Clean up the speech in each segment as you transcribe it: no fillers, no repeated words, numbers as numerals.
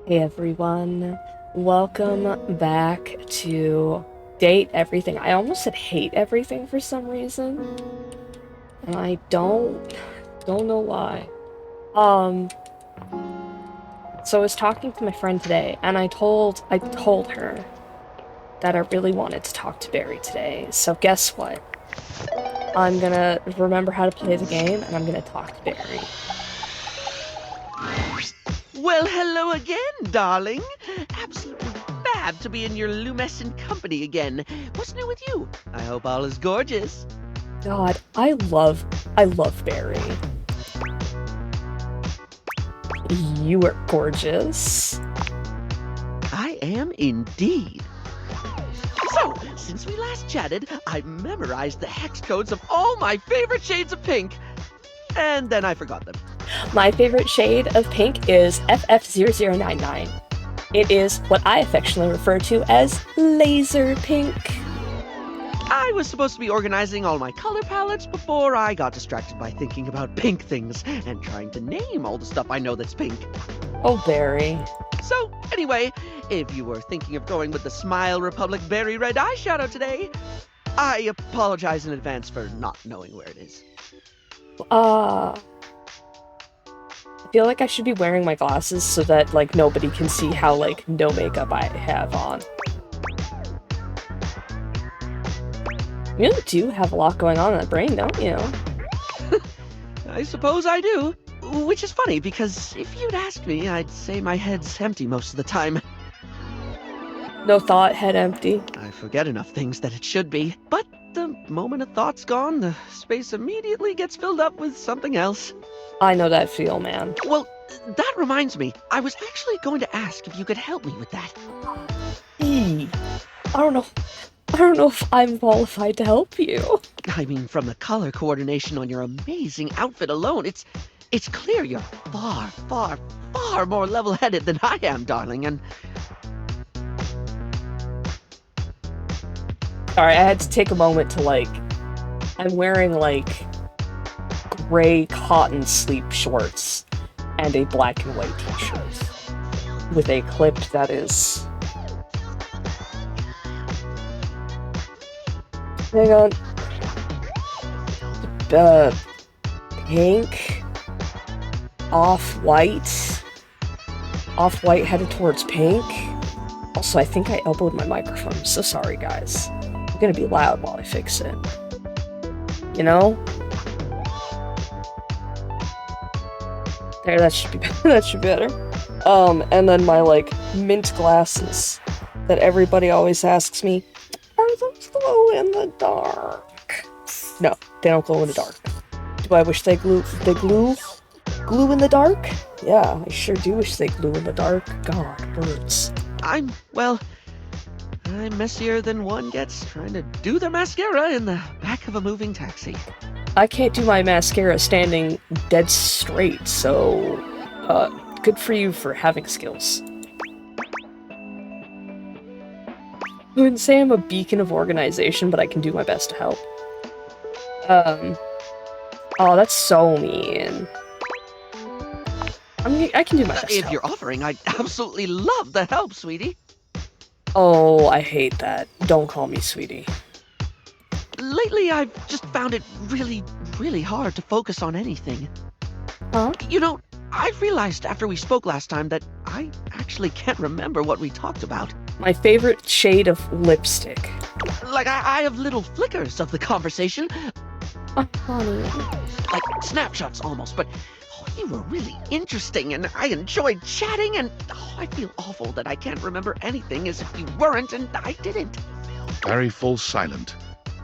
Hey everyone, welcome back to Date Everything. I almost said hate everything for some reason, and I don't know why. Um, so I was talking to my friend today, and I told her that I really wanted to talk to Barry today. So guess what? I'm gonna remember how to play the game, and I'm gonna talk to Barry. Well, hello again, darling. Absolutely fab to be in your lumescent company again. What's new with you? I hope all is gorgeous. God, I love Barry. You are gorgeous. I am indeed. So, since we last chatted, I memorized the hex codes of all my favorite shades of pink. And then I forgot them. My favorite shade of pink is FF0099. It is what I affectionately refer to as laser pink. I was supposed to be organizing all my color palettes before I got distracted by thinking about pink things and trying to name all the stuff I know that's pink. Oh, Barry. So, anyway, if you were thinking of going with the Smile Republic Berry Red eyeshadow today, I apologize in advance for not knowing where it is. I feel like I should be wearing my glasses so that, like, nobody can see how, like, no makeup I have on. You do have a lot going on in that brain, don't you? I suppose I do. Which is funny, because if you'd asked me, I'd say my head's empty most of the time. No thought, head empty. I forget enough things that it should be, but the moment a thought's gone, the space immediately gets filled up with something else. I know that feel, man. Well, that reminds me, I was actually going to ask if you could help me with that. I don't know. I don't know if I'm qualified to help you. I mean, from the color coordination on your amazing outfit alone, it's clear you're far, far, far more level-headed than I am, darling, and Sorry, I had to take a moment to, like, I'm wearing, like, gray cotton sleep shorts and a black and white t-shirt with a clip that is... Hang on. Pink. Off-white. Off-white headed towards pink. Also, I think I elbowed my microphone. I'm so sorry, guys. I'm gonna be loud while I fix it. You know? There, that should be that should be better. And then my, like, mint glasses that everybody always asks me, are those glow in the dark? No, they don't glow in the dark. Do I wish they glue in the dark? Yeah, I sure do wish they glue in the dark. God, hurts. I'm messier than one gets trying to do their mascara in the back of a moving taxi. I can't do my mascara standing dead straight, so good for you for having skills. I wouldn't say I'm a beacon of organization, but I can do my best to help. Oh, that's so mean. I can do my best to If help. you're offering, I'd absolutely love the help, sweetie. Oh, I hate that. Don't call me sweetie. Lately, I've just found it really, really hard to focus on anything. Huh? You know, I realized after we spoke last time that I actually can't remember what we talked about. My favorite shade of lipstick. Like, I have little flickers of the conversation, Oh, honey. like snapshots almost, but you were really interesting and I enjoyed chatting, and I feel awful that I can't remember anything as if you weren't and I didn't. Barry falls silent,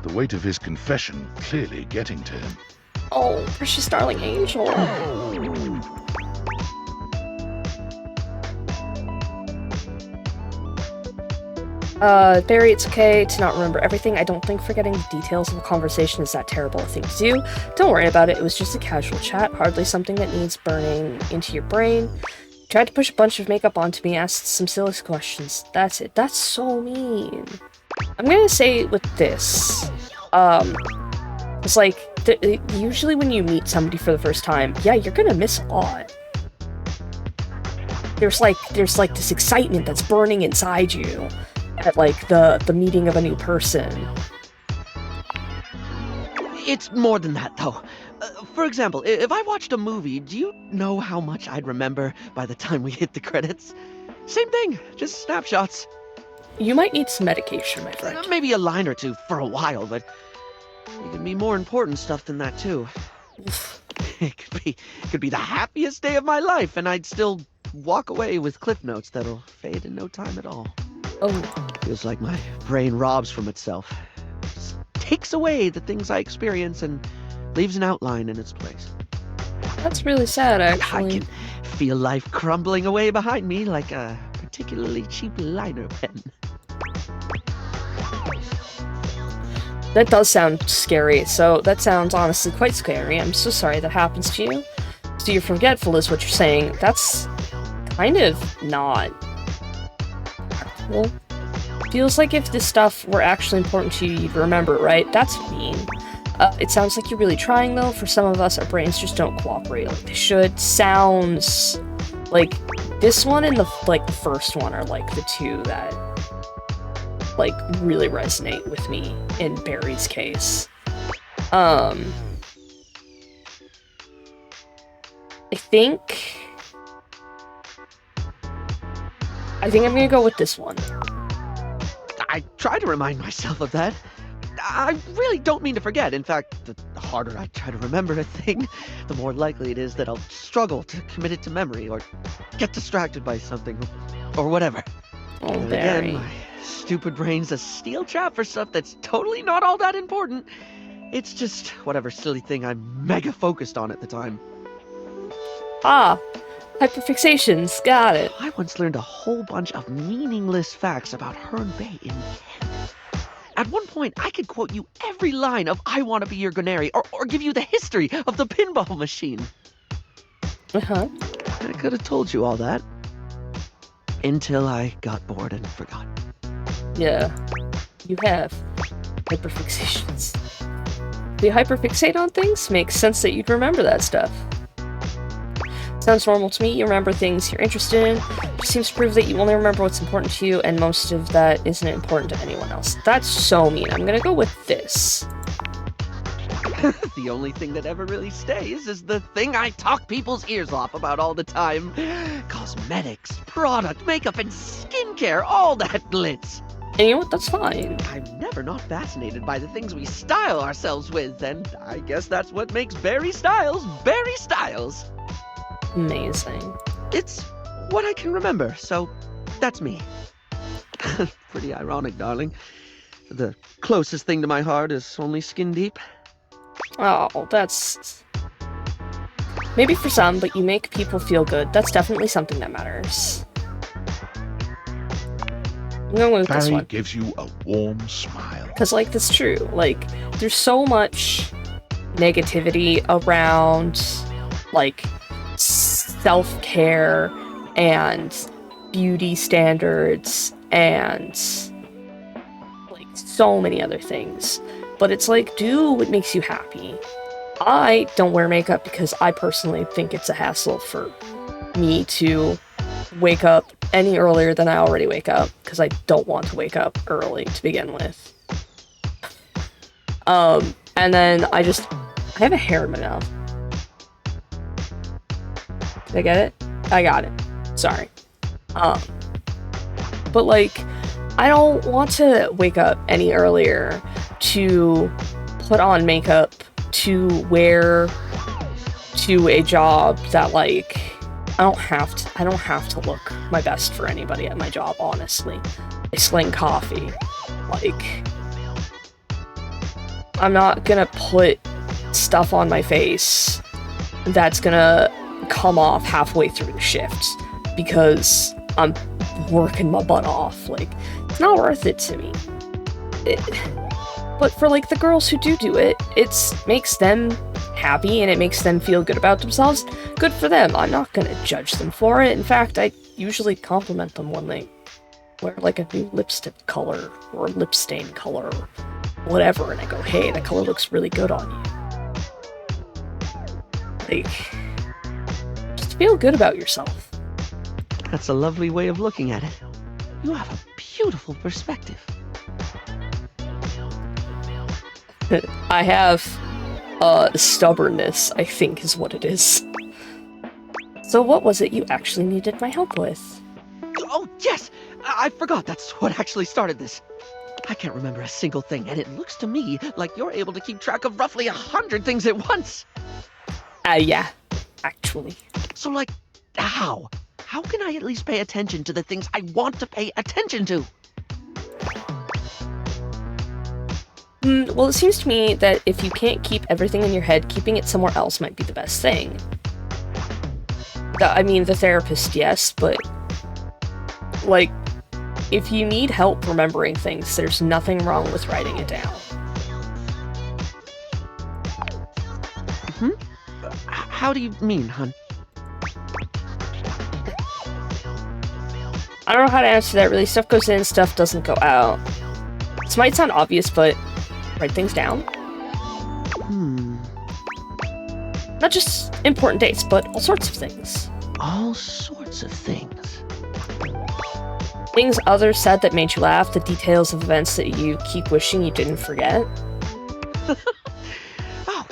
the weight of his confession clearly getting to him. Oh, precious darling angel. Barry, it's okay to not remember everything. I don't think forgetting the details of a conversation is that terrible a thing to do. Don't worry about it. It was just a casual chat, hardly something that needs burning into your brain. Tried to push a bunch of makeup onto me, asked some silly questions. That's it. That's so mean. I'm gonna say with this, it's like, usually when you meet somebody for the first time, yeah, you're gonna miss a lot. there's like this excitement that's burning inside you at like the meeting of a new person. It's more than that, though. For example, if I watched a movie, do you know how much I'd remember by the time we hit the credits? Same thing, just snapshots. You might need some medication, my friend. Maybe a line or two for a while, but it could be more important stuff than that, too. It could be the happiest day of my life, and I'd still walk away with cliff notes that'll fade in no time at all. Oh, Feels like my brain robs from itself. Just takes away the things I experience and leaves an outline in its place. that's really sad, I actually. can feel life crumbling away behind me like a particularly cheap liner pen. That does sound scary, so that sounds honestly quite scary. I'm so sorry that happens to you. So you're forgetful is what you're saying. That's kind of not practical. Feels like if this stuff were actually important to you, you'd remember it, right? That's mean. It sounds like you're really trying, though. For some of us, our brains just don't cooperate like they should. Sounds like this one and the first one are like the two that like really resonate with me in Barry's case. I think I'm gonna go with this one. I try to remind myself of that. I really don't mean to forget. In fact, the harder I try to remember a thing, the more likely it is that I'll struggle to commit it to memory or get distracted by something or whatever. Oh, And Barry. again, my stupid brain's a steel trap for stuff that's totally not all that important. It's just whatever silly thing I'm mega focused on at the time. Ah, hyperfixations. Got it. I once learned a whole bunch of meaningless facts about Herne Bay in Kent. At one point, I could quote you every line of I Want to Be Your Gunnery, or give you the history of the pinball machine. Uh-huh. I could have told you all that. Until I got bored and forgot. Yeah. You have hyperfixations. Do you hyperfixate on things? Makes sense that you'd remember that stuff. Sounds normal to me. You remember things you're interested in. Just seems to prove that you only remember what's important to you, and most of that isn't important to anyone else. That's so mean. I'm gonna go with this. The only thing that ever really stays is the thing I talk people's ears off about all the time. Cosmetics, product, makeup, and skincare, all that glitz. And you know what? That's fine. I'm never not fascinated by the things we style ourselves with, and I guess that's what makes Barry Styles Barry Styles. Amazing. It's what I can remember, so that's me. Pretty ironic, darling. The closest thing to my heart is only skin deep. Oh, that's... Maybe for some, but you make people feel good. That's definitely something that matters. I'm going with this Barry one. gives you a warm smile. Because, like, that's true. Like, there's so much negativity around, like, self-care and beauty standards and, like, so many other things. But it's like, do what makes you happy. I don't wear makeup because I personally think it's a hassle for me to wake up any earlier than I already wake up, because I don't want to wake up early to begin with. And then I have a hair in my mouth. Did I get it? I got it. Sorry. But like, I don't want to wake up any earlier to put on makeup to wear to a job that, like, I don't have to look my best for anybody at my job, honestly. I sling coffee. Like, I'm not gonna put stuff on my face that's gonna come off halfway through the shift because I'm working my butt off. Like, it's not worth it to me. But for, like, the girls who do it, it makes them happy and it makes them feel good about themselves. Good for them. I'm not gonna judge them for it. In fact, I usually compliment them when they wear, like, a new lipstick color or lip stain color or whatever, and I go, hey, that color looks really good on you. Like, just feel good about yourself. That's a lovely way of looking at it. You have a beautiful perspective. I have stubbornness, I think is what it is. So what was it you actually needed my help with? Oh, yes! I forgot that's what actually started this. I can't remember a single thing, and it looks to me like you're able to keep track of roughly 100 things at once. Yeah, actually. So, like, how? How can I at least pay attention to the things I want to pay attention to? Well, it seems to me that if you can't keep everything in your head, keeping it somewhere else might be the best thing. I mean, the therapist, yes, but... like, if you need help remembering things, there's nothing wrong with writing it down. How do you mean, hun? I don't know how to answer that, really. Stuff goes in, stuff doesn't go out. This might sound obvious, but write things down. Not just important dates, but all sorts of things. All sorts of things. Things others said that made you laugh, the details of events that you keep wishing you didn't forget. Oh,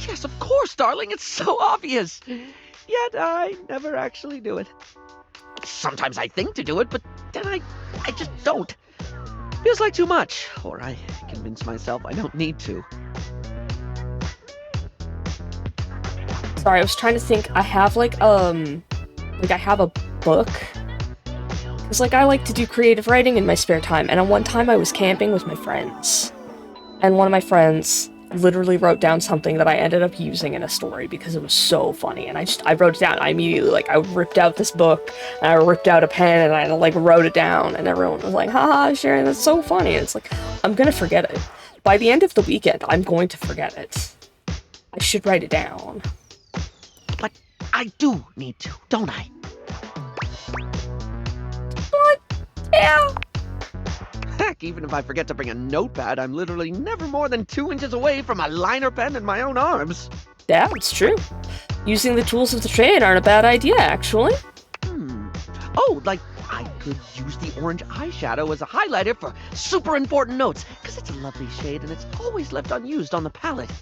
yes, of course, darling. It's so obvious. Yet I never actually do it. Sometimes I think to do it, but then I just don't. Feels like too much, or I convince myself I don't need to. Sorry, I was trying to think. I have I have a book. Because, I like to do creative writing in my spare time, and at one time I was camping with my friends. And one of my friends literally wrote down something that I ended up using in a story because it was so funny, and I wrote it down. I immediately, I ripped out this book, and I ripped out a pen, and I, wrote it down, and everyone was like, haha, Sharon, that's so funny. And it's like, I'm gonna forget it. By the end of the weekend, I'm going to forget it. I should write it down. But I do need to, don't I? Yeah. Heck, even if I forget to bring a notepad, I'm literally never more than 2 inches away from a liner pen in my own arms. Yeah, it's true. Using the tools of the trade aren't a bad idea, actually. Oh, I could use the orange eyeshadow as a highlighter for super important notes, because it's a lovely shade and it's always left unused on the palette.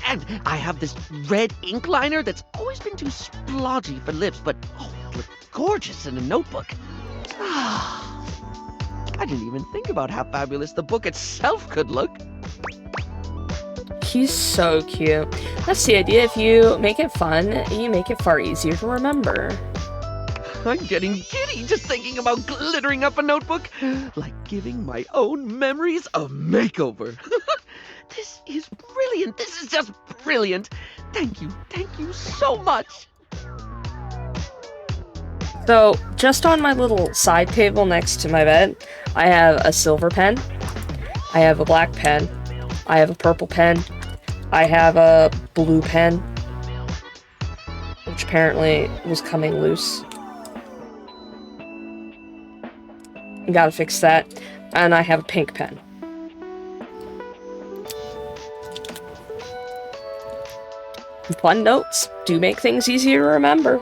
And I have this red ink liner that's always been too splodgy for lips, but it looked gorgeous in a notebook. I didn't even think about how fabulous the book itself could look. He's so cute. That's the idea. If you make it fun, you make it far easier to remember. I'm getting giddy just thinking about glittering up a notebook, like giving my own memories a makeover. This is brilliant. This is just brilliant. Thank you so much. So, just on my little side table next to my bed, I have a silver pen, I have a black pen, I have a purple pen, I have a blue pen, which apparently was coming loose. Gotta fix that. And I have a pink pen. Fun notes do make things easier to remember.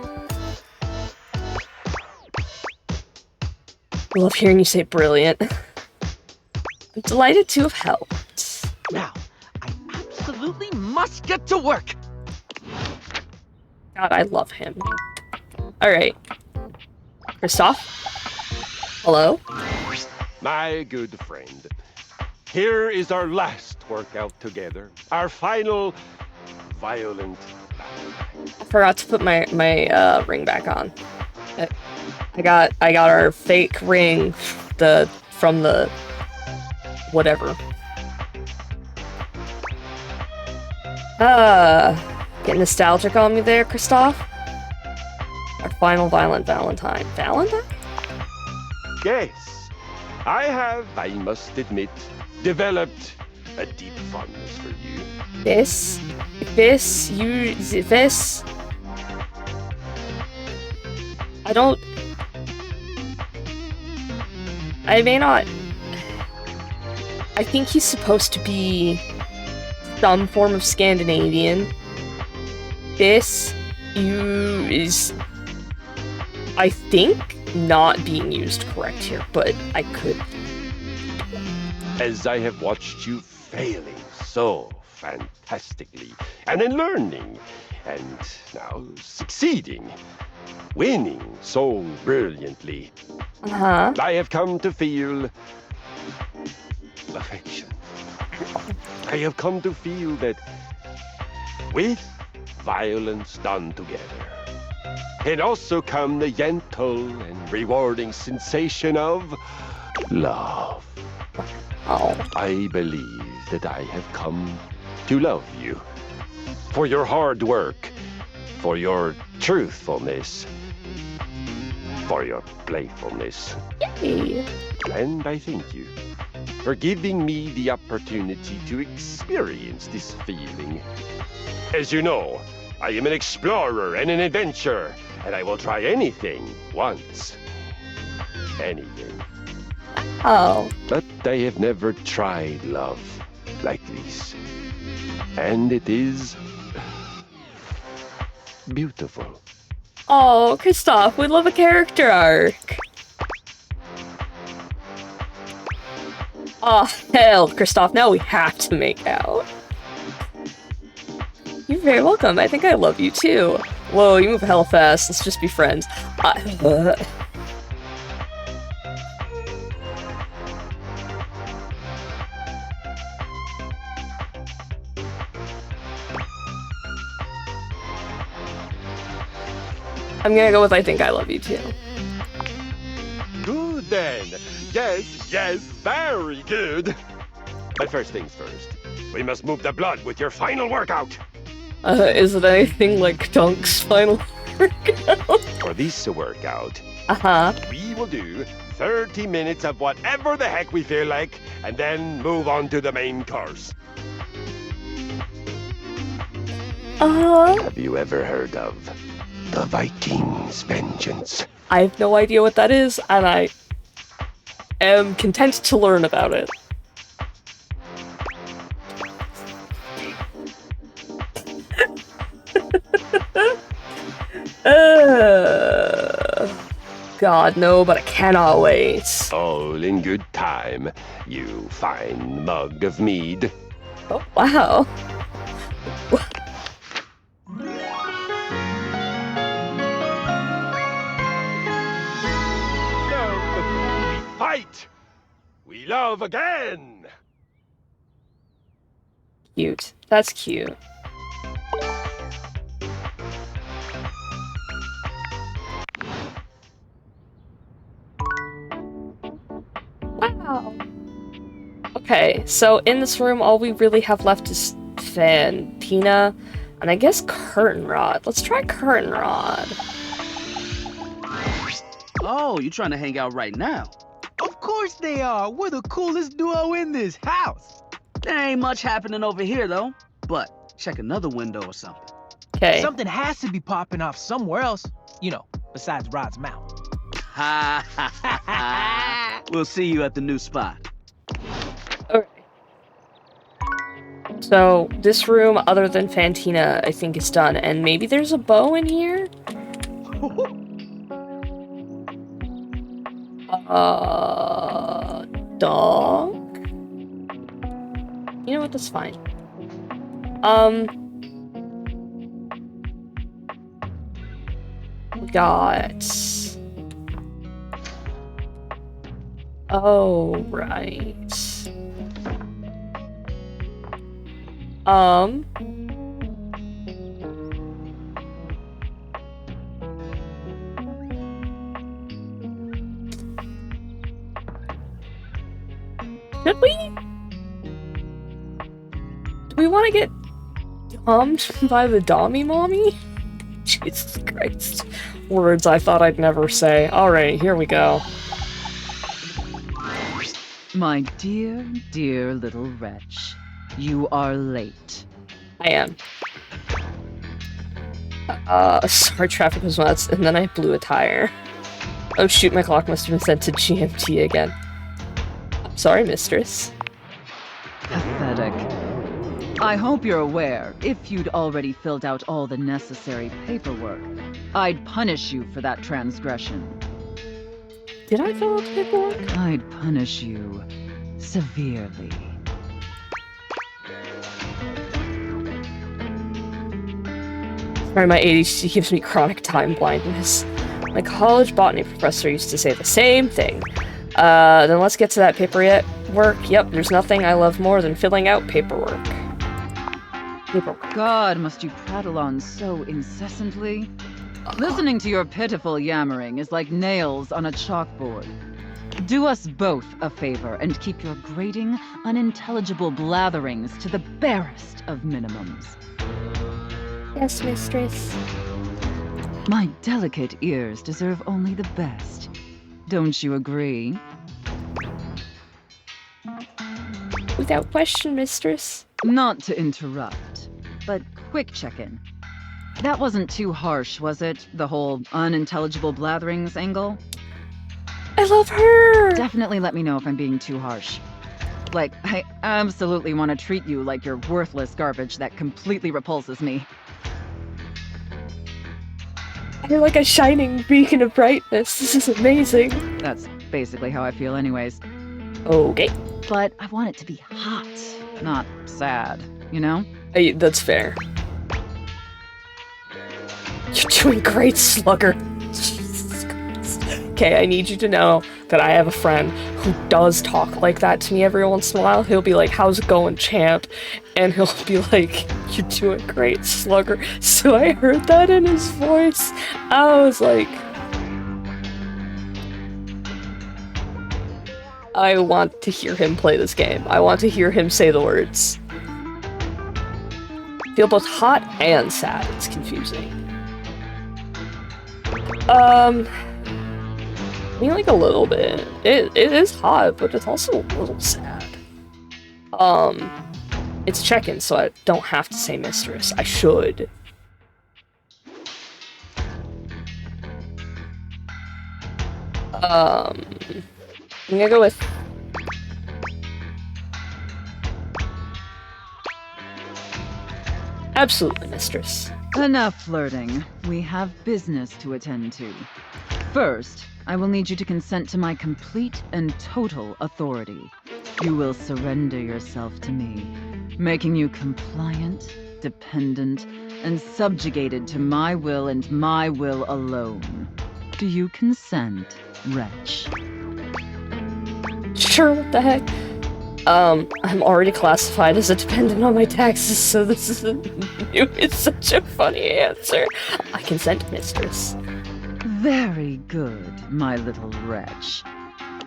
I love hearing you say brilliant. I'm delighted to have helped. Now, I absolutely must get to work. God, I love him. Alright. Christoph? Hello? My good friend, here is our last workout together. Our final violent battle. I forgot to put my ring back on. I got our fake ring, from the whatever. Getting nostalgic on me there, Christoph? Our final violent Valentine. Valentine? Yes, I have, I must admit, developed a deep fondness for you. This? I may not... I think he's supposed to be some form of Scandinavian. I think not being used correct here, but I could. As I have watched you failing so fantastically, and then learning, and now succeeding, winning so brilliantly, Uh-huh. I have come to feel affection. I have come to feel that with violence done together, can also come the gentle and rewarding sensation of love. Oh. I believe that I have come to love you for your hard work, for your truthfulness, for your playfulness. Yay. And I thank you for giving me the opportunity to experience this feeling. As you know, I am an explorer and an adventurer, and I will try anything once. Anything. Oh. But I have never tried love like this. And it is beautiful. Oh, Kristoff, we love a character arc. Oh, hell, Kristoff, now we have to make out. You're very welcome. I think I love you too. Whoa, you move hell fast. Let's just be friends. I'm gonna go with I think I love you too. Good then. Yes, very good. But first things first, we must move the blood with your final workout. Is it anything like Dunk's final workout? For this workout, Uh-huh. we will do 30 minutes of whatever the heck we feel like, and then move on to the main course. Have you ever heard of the Vikings' Vengeance? I have no idea what that is, and I am content to learn about it. God, no, but I cannot wait. All in good time, you fine mug of mead. Oh, wow. Now, we fight! We love again! Cute. That's cute. Wow. Okay, so in this room, all we really have left is Fantina, and I guess Curtain Rod. Let's try Curtain Rod. Oh, you trying to hang out right now? Of course they are. We're the coolest duo in this house. There ain't much happening over here, though. But check another window or something. Okay. Something has to be popping off somewhere else, you know, besides Rod's mouth. Ha ha ha ha. We'll see you at the new spot. Okay. So, this room, other than Fantina, I think is done. And maybe there's a bow in here? Dog? You know what, that's fine. We got... Oh, right. Should we? Do we want to get dumped by the Dommy Mommy? Jesus Christ. Words I thought I'd never say. Alright, here we go. My dear, dear little wretch, you are late. I am. Sorry, traffic was nuts, and then I blew a tire. Oh shoot, my clock must have been sent to GMT again. I'm sorry, mistress. Pathetic. I hope you're aware, if you'd already filled out all the necessary paperwork, I'd punish you for that transgression. Did I fill out the paperwork? I'd punish you severely. Sorry, my ADHD gives me chronic time blindness. My college botany professor used to say the same thing. Then let's get to that work. Yep, there's nothing I love more than filling out paperwork. God, must you prattle on so incessantly? Listening to your pitiful yammering is like nails on a chalkboard. Do us both a favor and keep your grating, unintelligible blatherings to the barest of minimums. Yes, mistress. My delicate ears deserve only the best. Don't you agree? Without question, mistress. Not to interrupt, but quick check-in. That wasn't too harsh, was it? The whole unintelligible blatherings angle? I love her! Definitely let me know if I'm being too harsh. Like, I absolutely want to treat you like you're worthless garbage that completely repulses me. You're like a shining beacon of brightness. This is amazing. That's basically how I feel anyways. Okay. But I want it to be hot, not sad, you know? That's fair. You're doing great, Slugger. Jesus Christ. Okay, I need you to know that I have a friend who does talk like that to me every once in a while. He'll be like, "How's it going, champ?" And he'll be like, "You're doing great, Slugger." So I heard that in his voice. I was like, I want to hear him play this game. I want to hear him say the words. Feel both hot and sad. It's confusing. I mean, like a little bit. It is hot, but it's also a little sad. It's check-in, so I don't have to say mistress. I should. I'm gonna go with... Absolutely, mistress. Enough flirting. We have business to attend to. First, I will need you to consent to my complete and total authority. You will surrender yourself to me, making you compliant, dependent, and subjugated to my will and my will alone. Do you consent, wretch? Sure, what the heck? I'm already classified as a dependent on my taxes, so this isn't new. It's such a funny answer. I consent, mistress. Very good, my little wretch.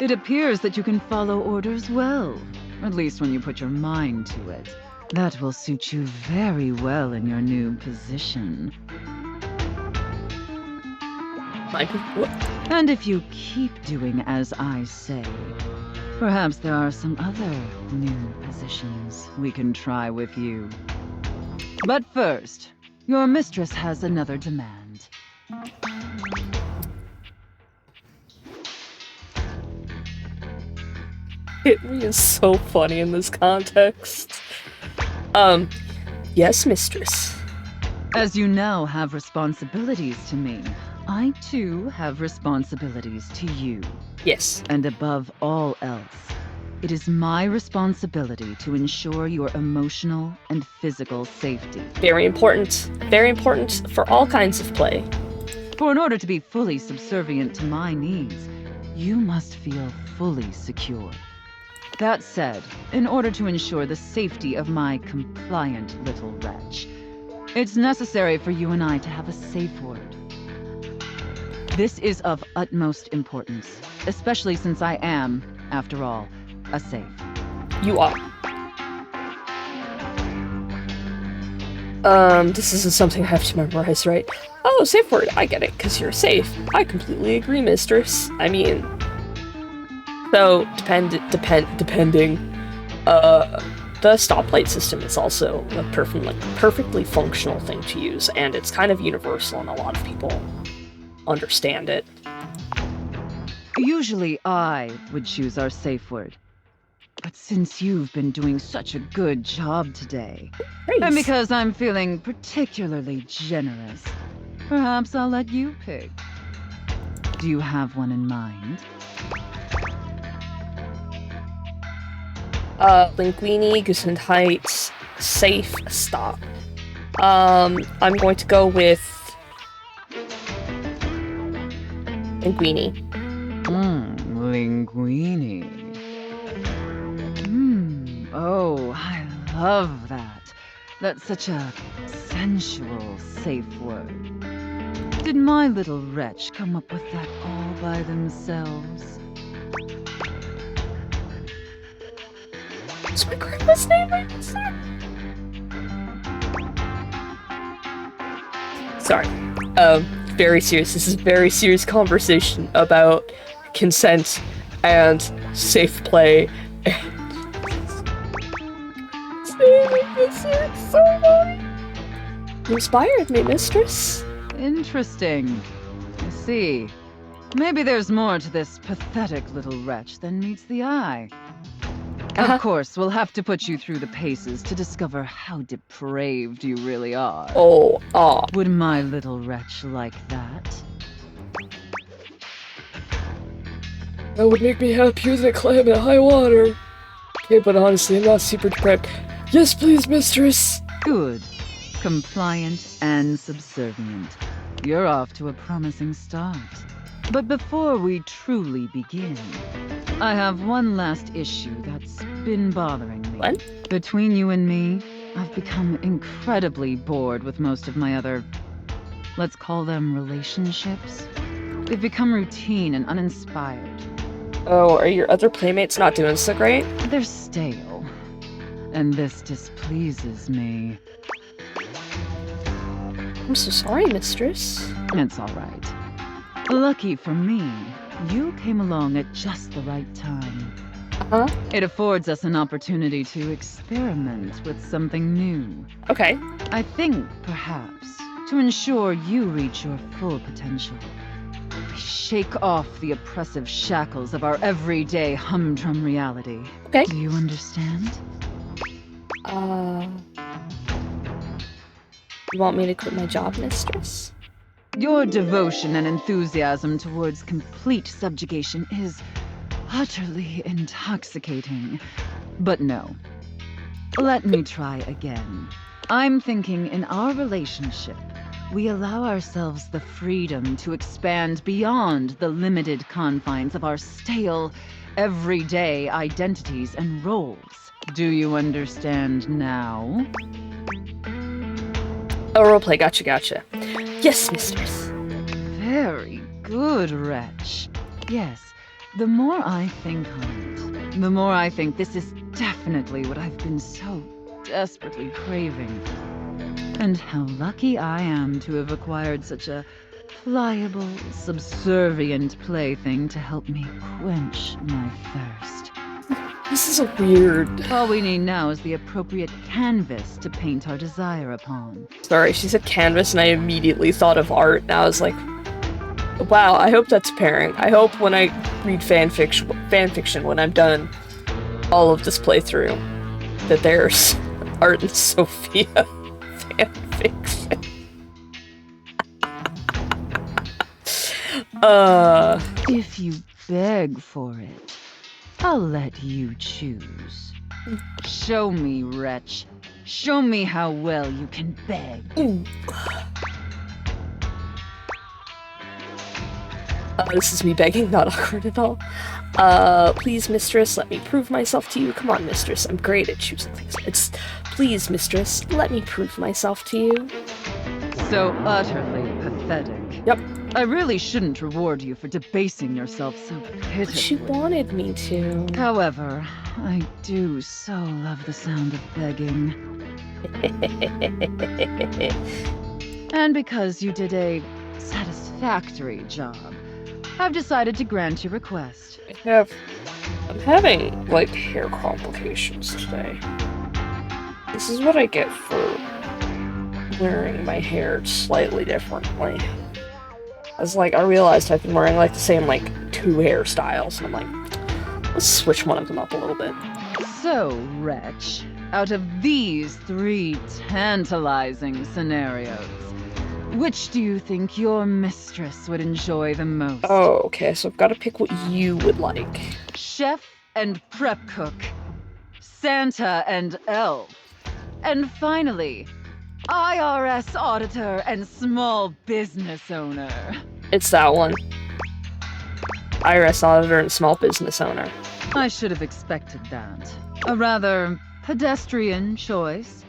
It appears that you can follow orders well, at least when you put your mind to it. That will suit you very well in your new position. And if you keep doing as I say, perhaps there are some other new positions we can try with you. But first, your mistress has another demand. It is so funny in this context. Yes, mistress. As you now have responsibilities to me, I too have responsibilities to you. Yes. And above all else, it is my responsibility to ensure your emotional and physical safety. Very important. Very important for all kinds of play. For in order to be fully subservient to my needs, you must feel fully secure. That said, in order to ensure the safety of my compliant little wretch, it's necessary for you and I to have a safe word. This is of utmost importance, especially since I am, after all, a safe. You are. This isn't something I have to memorize, right? Oh, safe word. I get it, because you're safe. I completely agree, mistress. I mean... So, depending, the stoplight system is also a perfectly functional thing to use, and it's kind of universal, and a lot of people understand it. Usually I would choose our safe word. But since you've been doing such a good job today, and Thanks. because I'm feeling particularly generous, perhaps I'll let you pick. Do you have one in mind? Linguini, Gesundheit, safe, stop. I'm going to go with Linguini. Linguini. Oh, I love that. That's such a sensual, safe word. Did my little wretch come up with that all by themselves? What's my grandma's name right there? Sorry. Very serious. This is a very serious conversation about consent and safe play. It's so funny. You inspired me, mistress. Interesting. I see. Maybe there's more to this pathetic little wretch than meets the eye. Of course, we'll have to put you through the paces to discover how depraved you really are. Oh, Would my little wretch like that? that would make me happier than a clam in high water. Okay, but honestly, I'm not super deprived. Yes, please, mistress. Good. Compliant and subservient. You're off to a promising start. But before we truly begin, I have one last issue that's been bothering me. What? Between you and me, I've become incredibly bored with most of my other, let's call them relationships. They've become routine and uninspired. Oh, are your other playmates not doing so great? They're stale. And this displeases me. I'm so sorry, mistress. It's all right. Lucky for me, you came along at just the right time. Uh-huh. It affords us an opportunity to experiment with something new. Okay. I think, perhaps, to ensure you reach your full potential, we shake off the oppressive shackles of our everyday humdrum reality. Okay. Do you understand? You want me to quit my job, mistress? Your devotion and enthusiasm towards complete subjugation is utterly intoxicating. But no. Let me try again. I'm thinking in our relationship, we allow ourselves the freedom to expand beyond the limited confines of our stale, everyday identities and roles. Do you understand now? Oh, roleplay, gotcha. Yes, mistress. Very good, wretch. Yes, the more I think on it, the more I think this is definitely what I've been so desperately craving. And how lucky I am to have acquired such a pliable, subservient plaything to help me quench my thirst. This is a weird... All we need now is the appropriate canvas to paint our desire upon. Sorry, she said canvas and I immediately thought of art and I was like, wow, I hope that's pairing. I hope when I read fanfiction when I'm done all of this playthrough that there's Art and Sophia fanfiction. If you beg for it, I'll let you choose. Show me, wretch. Show me how well you can beg. This is me begging, not awkward at all. Please, mistress, let me prove myself to you. Come on, mistress, I'm great at choosing things. Please, mistress, let me prove myself to you. So utterly pathetic. Yep. I really shouldn't reward you for debasing yourself so pitifully. She wanted me to. However, I do so love the sound of begging. And because you did a satisfactory job, I've decided to grant your request. I'm having, like, hair complications today. This is what I get for wearing my hair slightly differently. I realized I've been wearing, like, the same, 2 hairstyles, and I'm like, let's switch one of them up a little bit. So, wretch, out of these 3 tantalizing scenarios, which do you think your mistress would enjoy the most? Oh, okay, so I've got to pick what you would like. Chef and prep cook, Santa and elf, and finally, IRS auditor and small business owner. It's that one. IRS auditor and small business owner. I should have expected that. A rather pedestrian choice,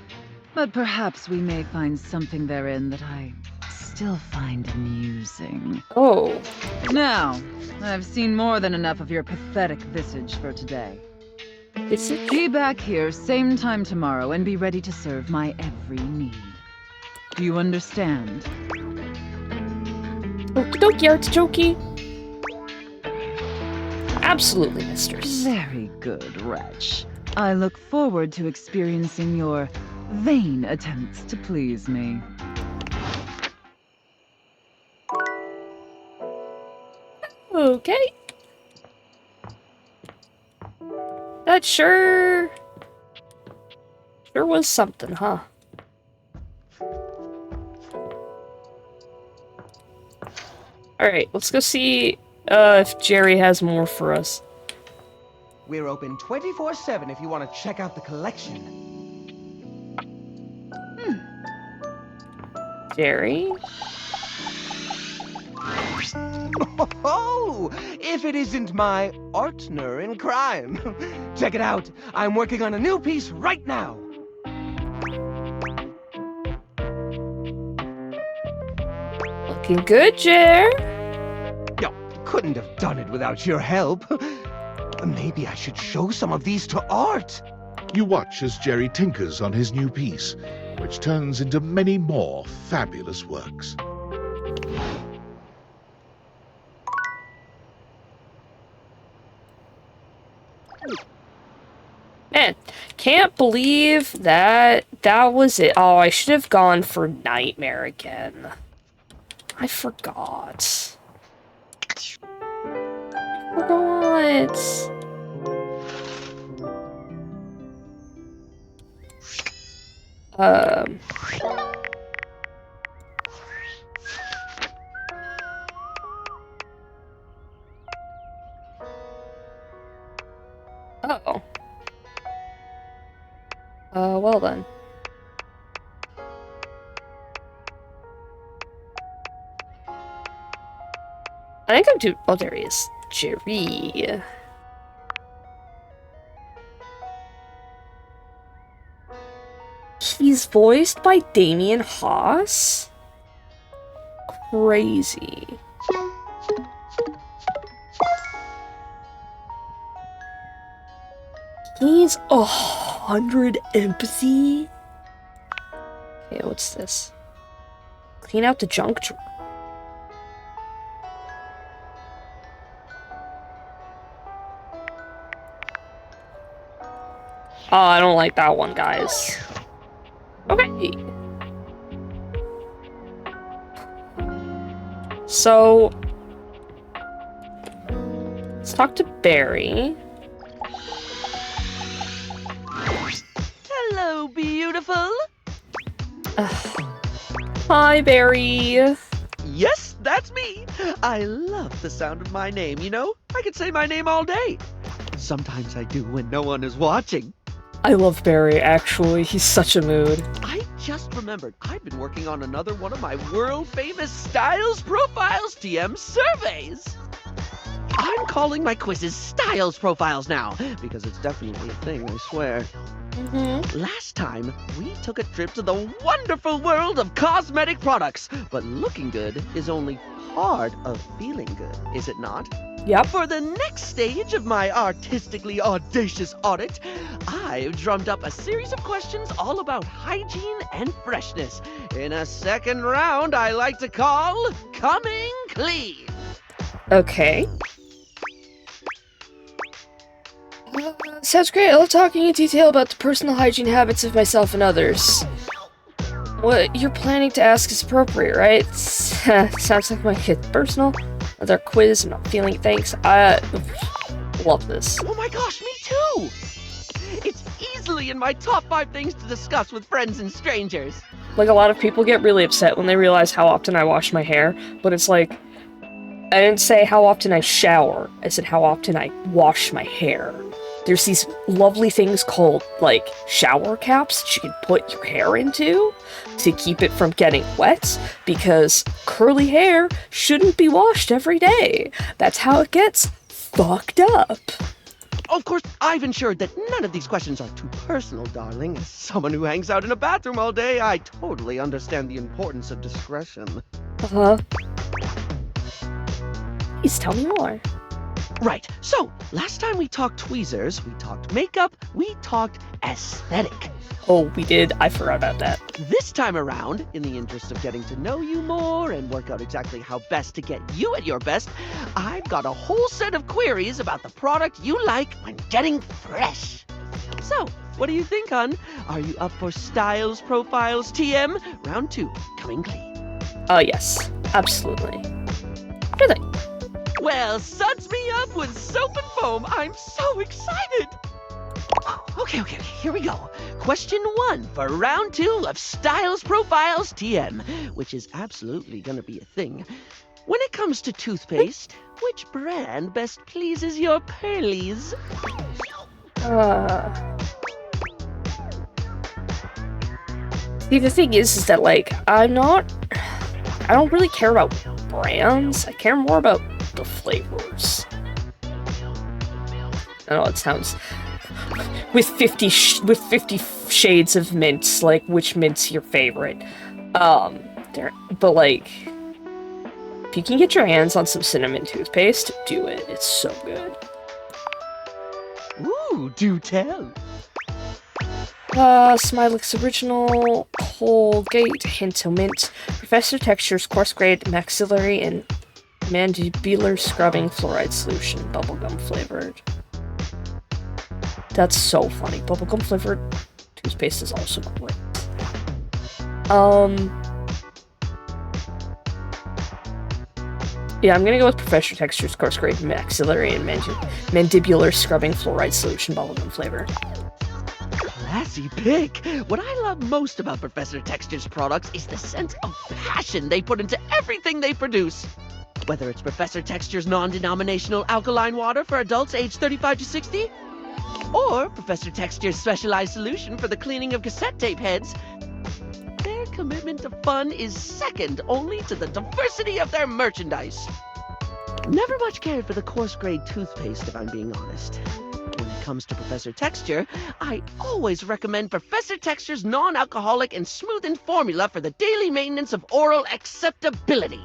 but perhaps we may find something therein that I still find amusing. Oh. Now, I've seen more than enough of your pathetic visage for today. Is it? Be back here same time tomorrow and be ready to serve my every need. Do you understand? Okie dokie, artichoke. Absolutely, mistress. Very good, wretch. I look forward to experiencing your vain attempts to please me. Okay. That sure was something, huh? Alright, let's go see if Jerry has more for us. We're open 24/7 if you want to check out the collection. Jerry? Oh, if it isn't my partner in crime. Check it out. I'm working on a new piece right now. Looking good, Jer. Yo, couldn't have done it without your help. Maybe I should show some of these to Art. You watch as Jerry tinkers on his new piece, which turns into many more fabulous works. Man, can't believe that was it. Oh, I should have gone for Nightmare again. I forgot. Oh. Well then. I think I'm too. Oh, there he is. Jerry. He's voiced by Damien Haas? Crazy. He's 100 empathy? Okay, what's this? Clean out the junk drawer. Oh, I don't like that one, guys. Okay. So, let's talk to Barry. Hello, beautiful. Hi, Barry. Yes, that's me. I love the sound of my name, you know? I could say my name all day. Sometimes I do when no one is watching. I love Barry, actually. He's such a mood. I just remembered I've been working on another one of my world-famous Styles Profiles TM surveys. I'm calling my quizzes Styles Profiles now, because it's definitely a thing, I swear. Last time, we took a trip to the wonderful world of cosmetic products, but looking good is only part of feeling good, is it not? Yep. For the next stage of my artistically audacious audit, I've drummed up a series of questions all about hygiene and freshness. In a second round I like to call Coming Clean. Okay. Sounds great. I love talking in detail about the personal hygiene habits of myself and others. What you're planning to ask is appropriate, right? Sounds like my kid's personal. Another quiz, I'm not feeling thanks. I love this. Oh my gosh, me too! easily in my top 5 things to discuss with friends and strangers. Like, a lot of people get really upset when they realize how often I wash my hair, but it's like, I didn't say how often I shower, I said how often I wash my hair. There's these lovely things called, like, shower caps that you can put your hair into to keep it from getting wet, because curly hair shouldn't be washed every day. That's how it gets fucked up. Of course, I've ensured that none of these questions are too personal, darling. As someone who hangs out in a bathroom all day, I totally understand the importance of discretion. Uh-huh. Please tell me more. Right, so, last time we talked tweezers, we talked makeup, we talked aesthetic. Oh, we did. I forgot about that. This time around, in the interest of getting to know you more and work out exactly how best to get you at your best, I've got a whole set of queries about the product you like when getting fresh. So, what do you think, hon? Are you up for Styles Profiles TM? Round 2, coming clean. Yes. Absolutely. Really? Well, suds me up with soap and foam. I'm so excited. Okay, here we go. Question 1 for round 2 of Styles Profiles TM, which is absolutely gonna be a thing. When it comes to toothpaste, which brand best pleases your pearlies? See, the thing is that, like, I don't really care about brands. I care more about the flavors. I know it sounds with 50 shades of mints, like, which mint's your favorite? But like, if you can get your hands on some cinnamon toothpaste, do it. It's so good. Ooh, do tell. Smilix Original, Colgate, Hinto Mint, Professor Texture's Coarse Grade Maxillary and Mandibular Scrubbing Fluoride Solution, bubblegum flavored. That's so funny. Bubblegum flavored toothpaste is also great. Yeah, I'm gonna go with Professor Texture's Coarse Grade Maxillary and Mandibular Scrubbing Fluoride Solution, bubblegum flavor. Classy pick. What I love most about Professor Texture's products is the sense of passion they put into everything they produce. Whether it's Professor Texture's non-denominational alkaline water for adults aged 35 to 60, or Professor Texture's specialized solution for the cleaning of cassette tape heads, their commitment to fun is second only to the diversity of their merchandise. Never much cared for the coarse grade toothpaste, if I'm being honest. When it comes to Professor Texture, I always recommend Professor Texture's non-alcoholic and smoothened formula for the daily maintenance of oral acceptability.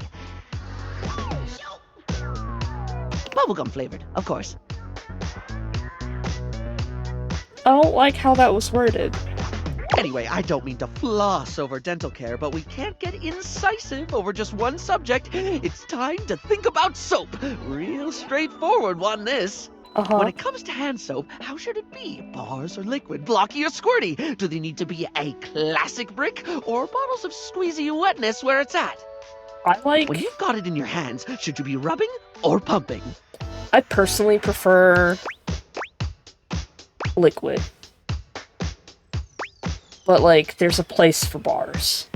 Bubblegum flavored, of course. I don't like how that was worded. Anyway, I don't mean to floss over dental care, but we can't get incisive over just one subject. It's time to think about soap. Real straightforward one, this. When it comes to hand soap, how should it be? Bars or liquid, blocky or squirty? Do they need to be a classic brick or bottles of squeezy wetness where it's at? When you've got it in your hands, should you be rubbing or pumping? I personally prefer liquid. But, like, there's a place for bars.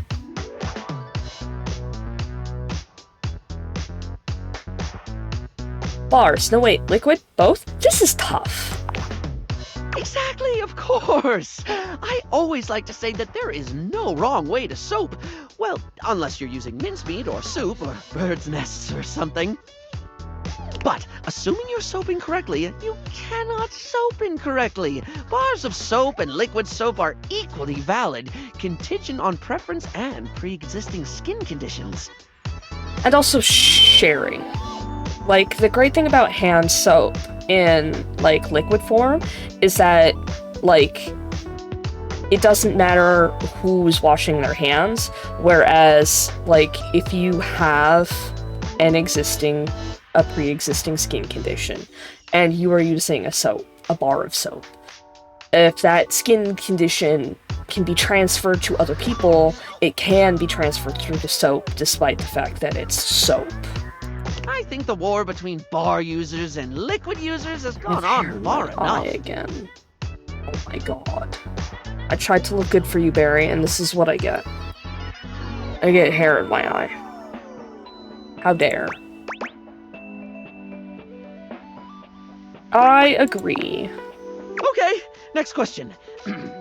Bars. No, wait. Liquid? Both? This is tough. Exactly, of course. I always like to say that there is no wrong way to soap. Well, unless you're using mincemeat or soup or bird's nests or something. But, assuming you're soaping correctly, you cannot soap incorrectly. Bars of soap and liquid soap are equally valid, contingent on preference and pre-existing skin conditions. And also sharing. Like, the great thing about hand soap in, like, liquid form is that, like, it doesn't matter who's washing their hands, whereas, like, if you have a pre-existing skin condition, and you are using a bar of soap, if that skin condition can be transferred to other people, it can be transferred through the soap, despite the fact that it's soap. I think the war between bar users and liquid users has gone on far enough. Again. Oh my god. I tried to look good for you, Barry, and this is what I get. I get hair in my eye. How dare. I agree. Okay, next question.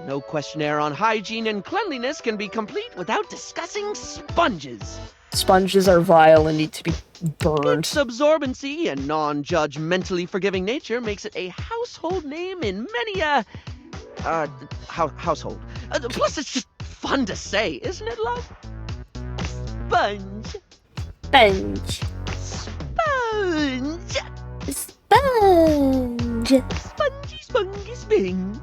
No questionnaire on hygiene and cleanliness can be complete without discussing sponges. Sponges are vile and need to be burned. Its absorbency and non-judgmentally forgiving nature makes it a household name in many, household. Plus, it's just fun to say, isn't it, love? Sponge. Sponge. Sponge. Sponge. Spongy, spongy, sping.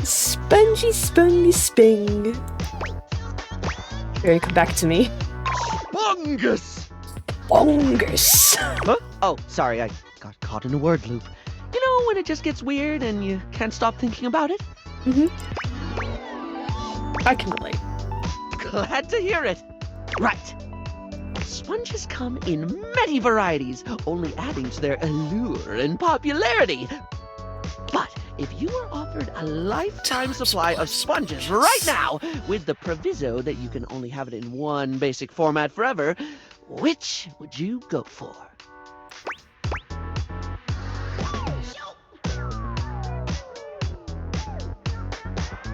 Spongy, spongy, sping. Here, come back to me. Bungus. Bongus. Huh? Oh, sorry, I got caught in a word loop. You know when it just gets weird and you can't stop thinking about it? I can relate. Glad to hear it. Right. Sponges come in many varieties, only adding to their allure and popularity. But if you were offered a lifetime supply of sponges right now, with the proviso that you can only have it in one basic format forever, which would you go for?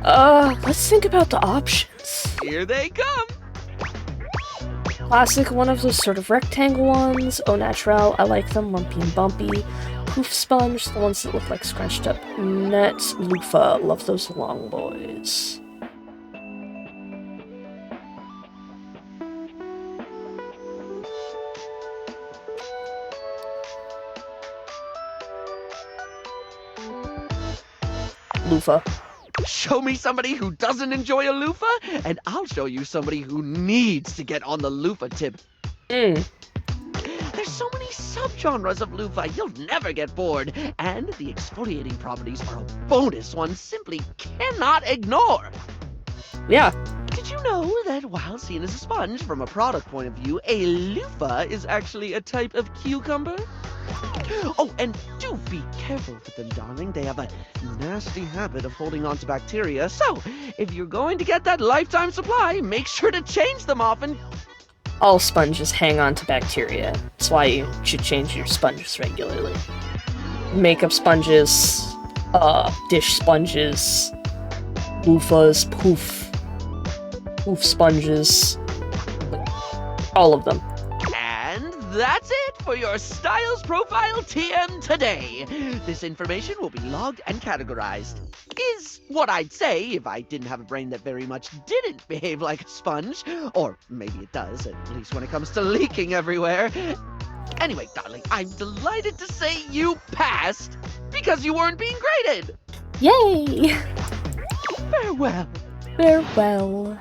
Let's think about the options. Here they come. Classic, one of those sort of rectangle ones. Au naturel, I like them, lumpy and bumpy. Poof sponge, the ones that look like scrunched up nets. Loofah, love those long boys. Loofah. Show me somebody who doesn't enjoy a loofah, and I'll show you somebody who needs to get on the loofah tip. There's so many subgenres of loofah, you'll never get bored. And the exfoliating properties are a bonus one simply cannot ignore. Yeah. Did you know that while seen as a sponge from a product point of view, a loofah is actually a type of cucumber? Oh, and do be careful with them, darling. They have a nasty habit of holding on to bacteria. So, if you're going to get that lifetime supply, make sure to change them often. All sponges hang on to bacteria. That's why you should change your sponges regularly. Makeup sponges, dish sponges, loofahs, poof sponges, all of them. And that's it for your Styles Profile TM today. This information will be logged and categorized. Is what I'd say if I didn't have a brain that very much didn't behave like a sponge. Or maybe it does, at least when it comes to leaking everywhere. Anyway, darling, I'm delighted to say you passed because you weren't being graded. Yay! Farewell. Farewell.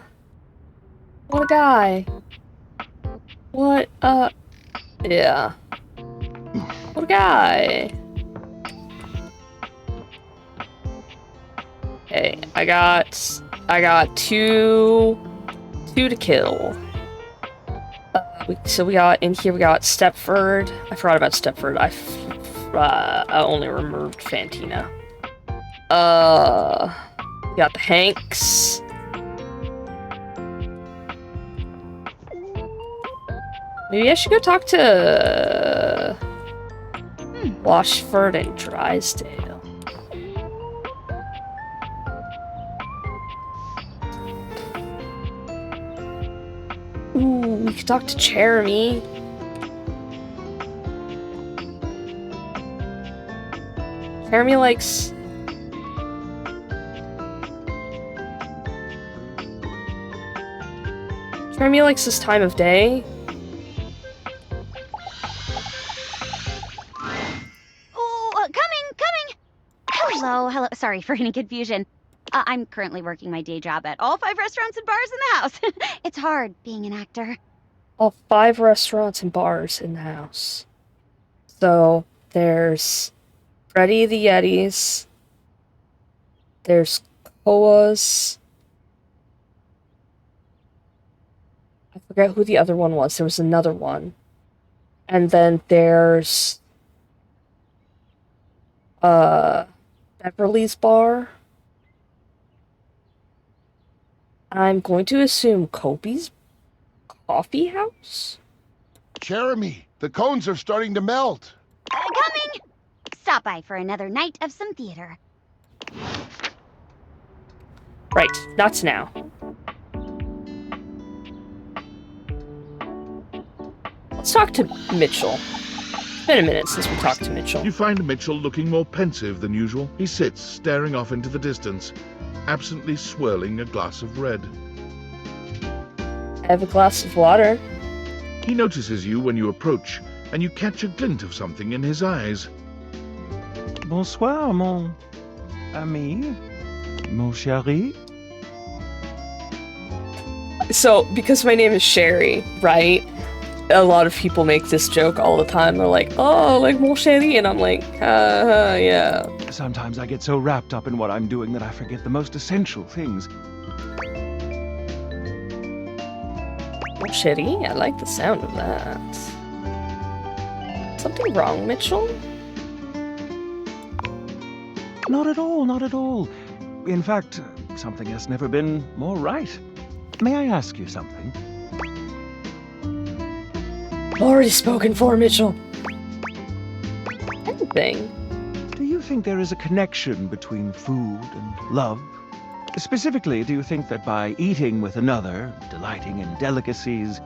What a guy. What yeah. What a guy. Okay, I got two to kill. So we got in here. We got Stepford. I forgot about Stepford. I only removed Fantina. We got the Hanks. Maybe I should go talk to Washford and Drysdale. Ooh, we could talk to Jeremy. Jeremy likes... Jeremy likes this time of day. Hello. Sorry for any confusion. I'm currently working my day job at all 5 restaurants and bars in the house. It's hard being an actor. All 5 restaurants and bars in the house. So, there's Freddy the Yetis. There's Koa's. I forget who the other one was. There was another one. And then there's... Beverly's bar. I'm going to assume Kobe's coffee house? Jeremy, the cones are starting to melt. Coming! Stop by for another night of some theater. Right, not now. Let's talk to Mitchell. It's been a minute since we talked to Mitchell. You find Mitchell looking more pensive than usual. He sits, staring off into the distance, absently swirling a glass of red. I have a glass of water. He notices you when you approach, and you catch a glint of something in his eyes. Bonsoir, mon ami, mon chéri. So, because my name is Sherry, right? A lot of people make this joke all the time. They're like, oh, like mon chéri, and I'm like, yeah. Sometimes I get so wrapped up in what I'm doing that I forget the most essential things. Mon chéri, I like the sound of that. Something wrong, Mitchell? Not at all, not at all. In fact, something has never been more right. May I ask you something? Already spoken for, Mitchell. Anything? Do you think there is a connection between food and love? Specifically, do you think that by eating with another, delighting in delicacies,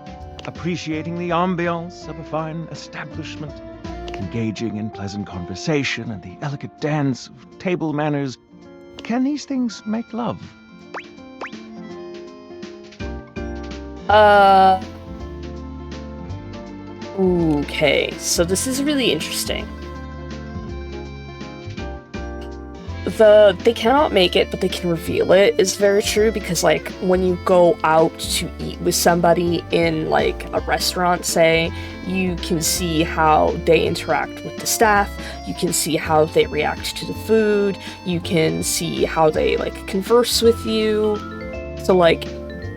appreciating the ambiance of a fine establishment, engaging in pleasant conversation and the elegant dance of table manners, can these things make love? Okay, so this is really interesting. They cannot make it, but they can reveal it is very true, because, like, when you go out to eat with somebody in, like, a restaurant, say, you can see how they interact with the staff, you can see how they react to the food, you can see how they, like, converse with you. So, like,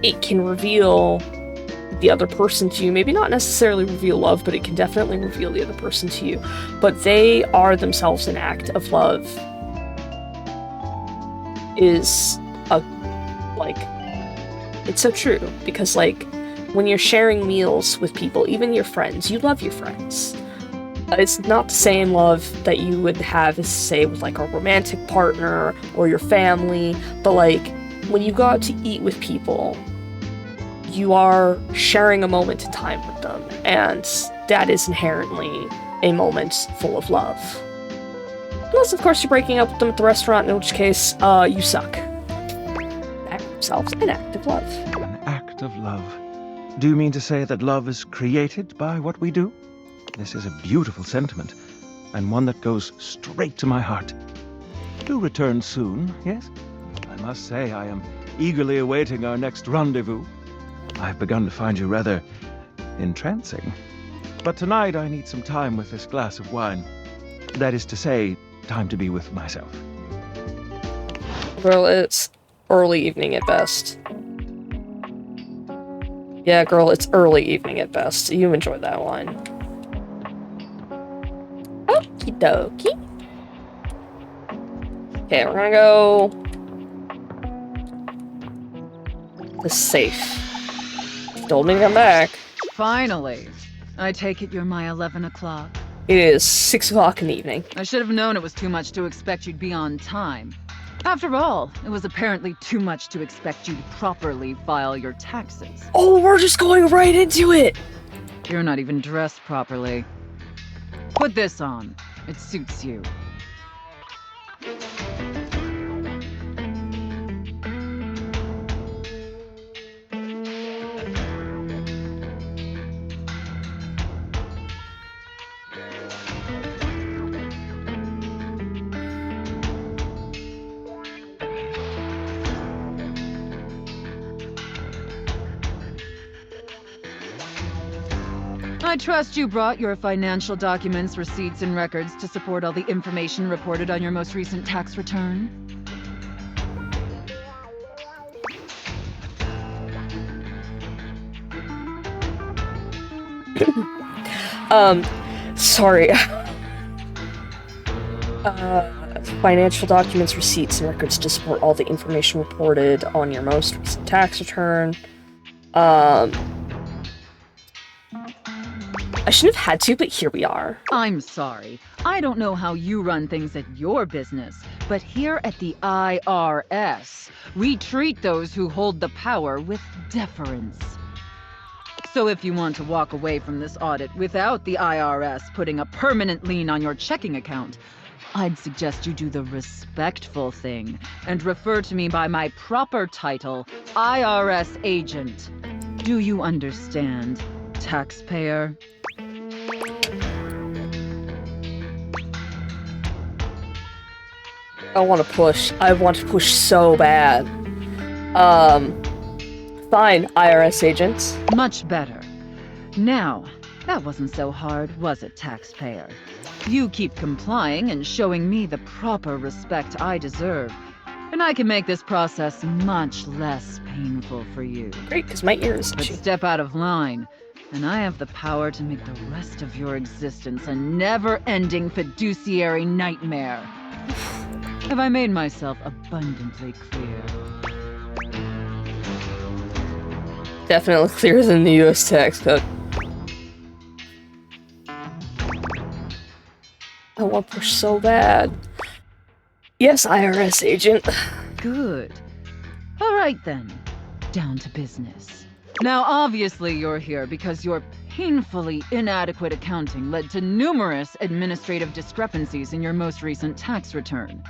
it can reveal the other person to you. Maybe not necessarily reveal love, but it can definitely reveal the other person to you. But they are themselves an act of love. Is it's so true, because, like, when you're sharing meals with people, even your friends, you love your friends. It's not the same love that you would have, as, say, with, like, a romantic partner or your family, but, like, when you go out to eat with people, you are sharing a moment in time with them, and that is inherently a moment full of love. Unless, of course, you're breaking up with them at the restaurant, in which case, you suck. Act themselves an act of love. An act of love. Do you mean to say that love is created by what we do? This is a beautiful sentiment, and one that goes straight to my heart. Do return soon, yes? I must say I am eagerly awaiting our next rendezvous. I've begun to find you rather entrancing. But tonight I need some time with this glass of wine. That is to say, time to be with myself. Girl, it's early evening at best. Yeah, girl, it's early evening at best. You enjoy that wine. Okie dokie. Okay, we're gonna go... the safe. Told me to come back. Finally. I take it you're my 11 o'clock. It is 6 o'clock in the evening. I should have known it was too much to expect you'd be on time. After all, it was apparently too much to expect you'd properly file your taxes. Oh, we're just going right into it! You're not even dressed properly. Put this on. It suits you. I trust you brought your financial documents, receipts, and records to support all the information reported on your most recent tax return. Sorry. Financial documents, receipts, and records to support all the information reported on your most recent tax return. I shouldn't have had to, but here we are. I'm sorry. I don't know how you run things at your business, but here at the IRS, we treat those who hold the power with deference. So if you want to walk away from this audit without the IRS putting a permanent lien on your checking account, I'd suggest you do the respectful thing and refer to me by my proper title, IRS agent. Do you understand, taxpayer? I want to push. I want to push so bad. Fine, IRS agent. Much better. Now, that wasn't so hard, was it, taxpayer? You keep complying and showing me the proper respect I deserve, and I can make this process much less painful for you. Great, because my ear is But itchy. step out of line, and I have the power to make the rest of your existence a never-ending fiduciary nightmare. Have I made myself abundantly clear? Definitely clearer than the US tax code. I want to push so bad. Yes, IRS agent. Good. All right then. Down to business. Now, obviously you're here because your painfully inadequate accounting led to numerous administrative discrepancies in your most recent tax return.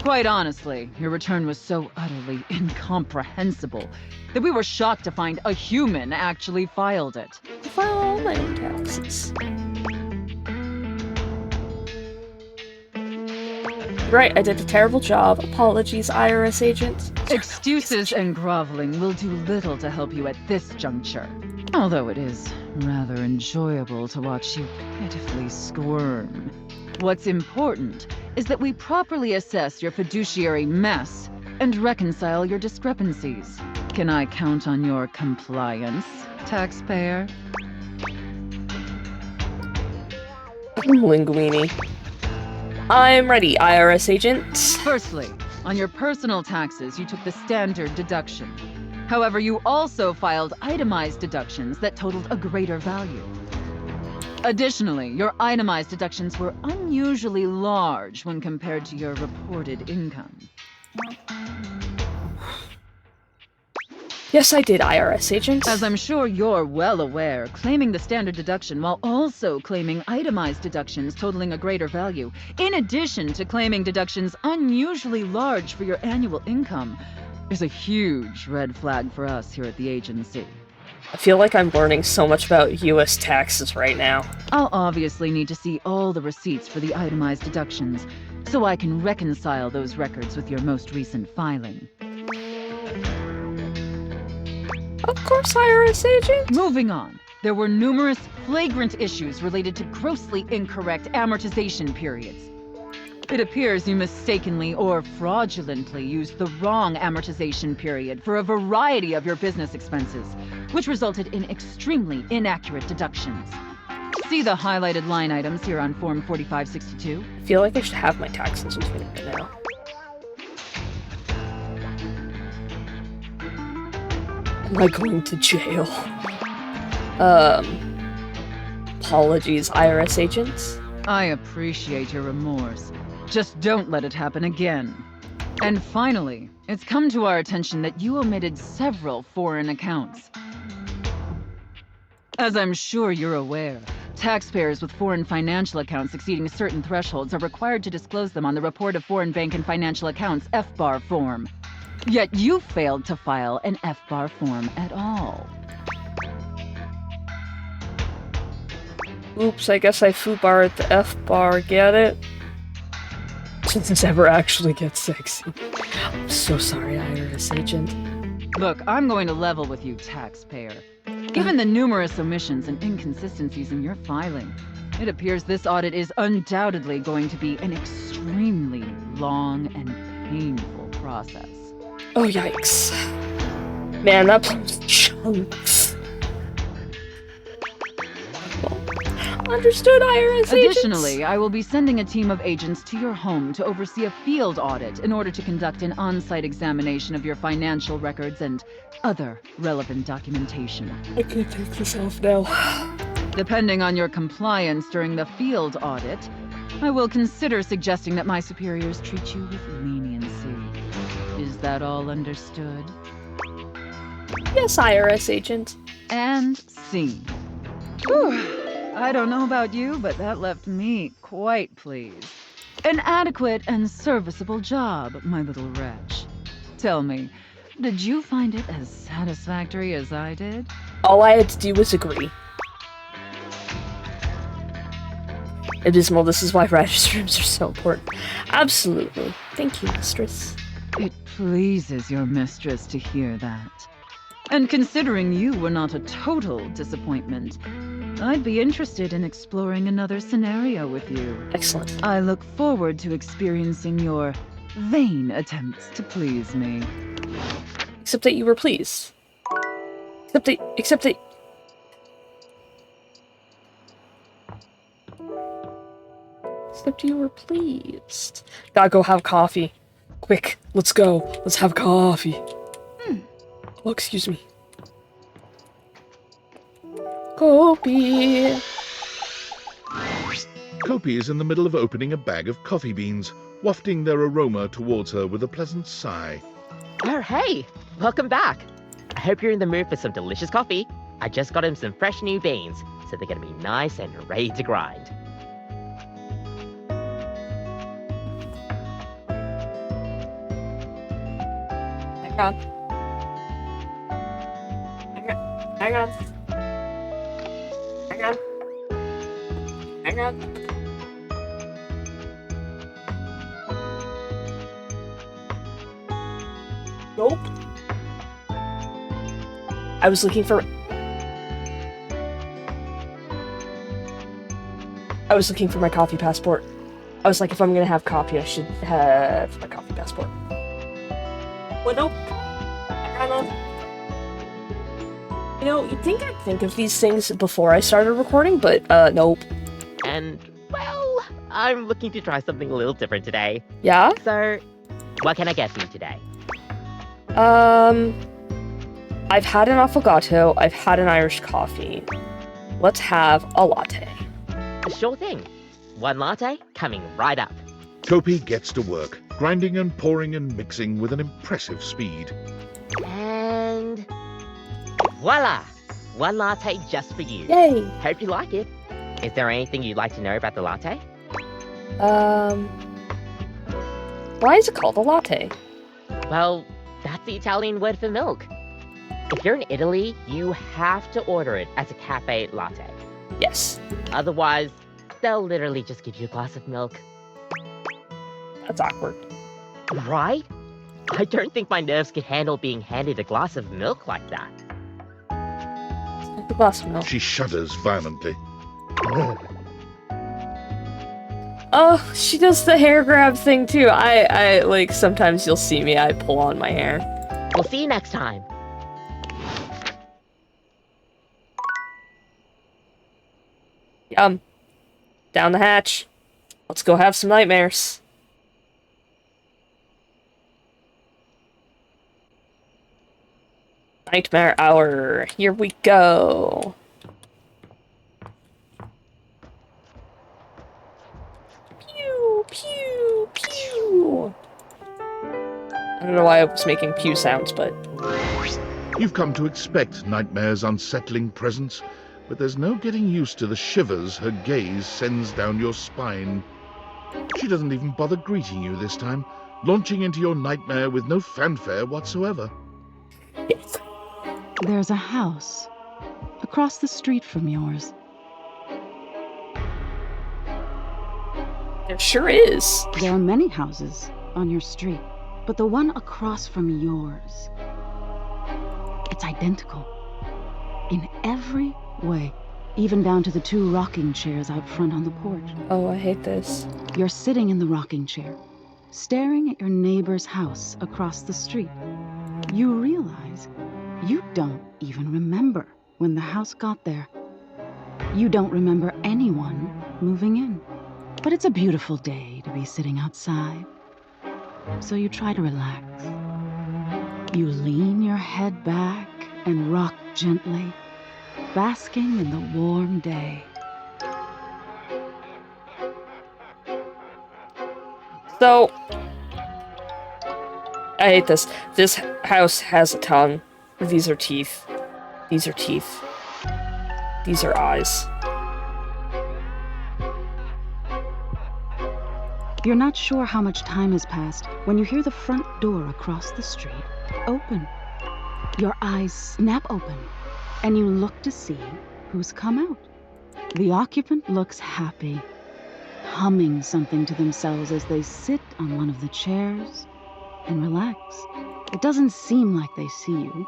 Quite honestly, your return was so utterly incomprehensible that we were shocked to find a human actually filed it. I file all my own taxes. Right, I did a terrible job. Apologies, IRS agent. Excuses and groveling will do little to help you at this juncture. Although it is rather enjoyable to watch you pitifully squirm. What's important is that we properly assess your fiduciary mess and reconcile your discrepancies. Can I count on your compliance, taxpayer? Linguini. I'm ready, IRS agent. Firstly, on your personal taxes, you took the standard deduction. However, you also filed itemized deductions that totaled a greater value. Additionally, your itemized deductions were unusually large when compared to your reported income. Yes, I did, IRS agent. As I'm sure you're well aware, claiming the standard deduction while also claiming itemized deductions totaling a greater value, in addition to claiming deductions unusually large for your annual income, is a huge red flag for us here at the agency. I feel like I'm learning so much about US taxes right now. I'll obviously need to see all the receipts for the itemized deductions, so I can reconcile those records with your most recent filing. Of course, IRS agent. Moving on, there were numerous flagrant issues related to grossly incorrect amortization periods. It appears you mistakenly or fraudulently used the wrong amortization period for a variety of your business expenses, which resulted in extremely inaccurate deductions. See the highlighted line items here on Form 4562? I feel like I should have my taxes with me right now. Am I going to jail? Apologies, IRS agents. I appreciate your remorse. Just don't let it happen again. And finally, it's come to our attention that you omitted several foreign accounts. As I'm sure you're aware, taxpayers with foreign financial accounts exceeding certain thresholds are required to disclose them on the Report of Foreign Bank and Financial Accounts FBAR form. Yet you failed to file an FBAR form at all. Oops, I guess I foobar at the F-bar, get it? Since this ever actually gets sexy. I'm so sorry, IRS agent. Look, I'm going to level with you, taxpayer. Given the numerous omissions and inconsistencies in your filing, it appears this audit is undoubtedly going to be an extremely long and painful process. Oh, yikes. Man, that was chunks. Well, Understood, IRS agents. Additionally, I will be sending a team of agents to your home to oversee a field audit in order to conduct an on-site examination of your financial records and other relevant documentation. I can't take this off now. Depending on your compliance during the field audit, I will consider suggesting that my superiors treat you with leniency. Is that all understood? Yes, IRS agent. And scene. Whew. I don't know about you, but that left me quite pleased. An adequate and serviceable job, my little wretch. Tell me, did you find it as satisfactory as I did? All I had to do was agree. Abysmal, this is why registrums are so important. Absolutely. Thank you, mistress. It pleases your mistress to hear that. And considering you were not a total disappointment, I'd be interested in exploring another scenario with you. Excellent. I look forward to experiencing your vain attempts to please me. Except that you were pleased. Except that you were pleased. Gotta go have coffee. Quick, let's go. Let's have coffee. Oh, excuse me. Kopi. Kopi is in the middle of opening a bag of coffee beans, wafting their aroma towards her with a pleasant sigh. Oh, hey! Welcome back! I hope you're in the mood for some delicious coffee. I just got him some fresh new beans, so they're gonna be nice and ready to grind. Hang on. Hang on. Hang on. Hang on. Nope. I was looking for my coffee passport. I was like, if I'm gonna have coffee, I should have my coffee passport. Well, nope. Hang on. You know, you'd think I'd think of these things before I started recording, but, nope. And, well, I'm looking to try something a little different today. Yeah? So, what can I get for you today? I've had an affogato, I've had an Irish coffee. Let's have a latte. Sure thing. One latte coming right up. Kopi gets to work, grinding and pouring and mixing with an impressive speed. And voila! One latte just for you. Yay! Hope you like it. Is there anything you'd like to know about the latte? Why is it called a latte? Well, that's the Italian word for milk. If you're in Italy, you have to order it as a cafe latte. Yes. Otherwise, they'll literally just give you a glass of milk. That's awkward. Right? I don't think my nerves could handle being handed a glass of milk like that. The glass of milk. She shudders violently. Oh, she does the hair grab thing too. I like, sometimes you'll see me, I pull on my hair. We'll see you next time. Yum. Down the hatch. Let's go have some nightmares. Nightmare hour. Here we go. Pew, pew, pew. I don't know why I was making pew sounds, but... You've come to expect Nightmare's unsettling presence, but there's no getting used to the shivers her gaze sends down your spine. She doesn't even bother greeting you this time, launching into your nightmare with no fanfare whatsoever. There's a house across the street from yours. There sure is. There are many houses on your street, but the one across from yours, it's identical. In every way, even down to the 2 rocking chairs out front on the porch. Oh, I hate this. You're sitting in the rocking chair, staring at your neighbor's house across the street. You realize you don't even remember when the house got there. You don't remember anyone moving in. But it's a beautiful day to be sitting outside. So you try to relax. You lean your head back and rock gently, basking in the warm day. So, I hate this. This house has a tongue. These are teeth. These are teeth. These are eyes. You're not sure how much time has passed when you hear the front door across the street open. Your eyes snap open, and you look to see who's come out. The occupant looks happy, humming something to themselves as they sit on one of the chairs and relax. It doesn't seem like they see you,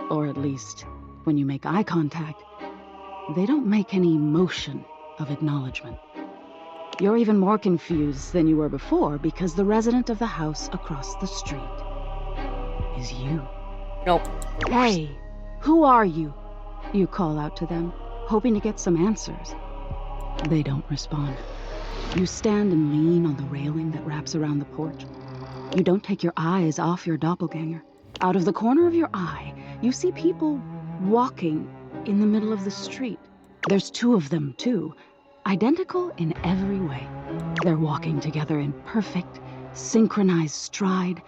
or at least when you make eye contact, they don't make any motion of acknowledgement. You're even more confused than you were before because the resident of the house across the street is you. Nope. Hey, who are you? You call out to them, hoping to get some answers. They don't respond. You stand and lean on the railing that wraps around the porch. You don't take your eyes off your doppelganger. Out of the corner of your eye, you see people walking in the middle of the street. There's two of them, too. Identical in every way. They're walking together in perfect, synchronized stride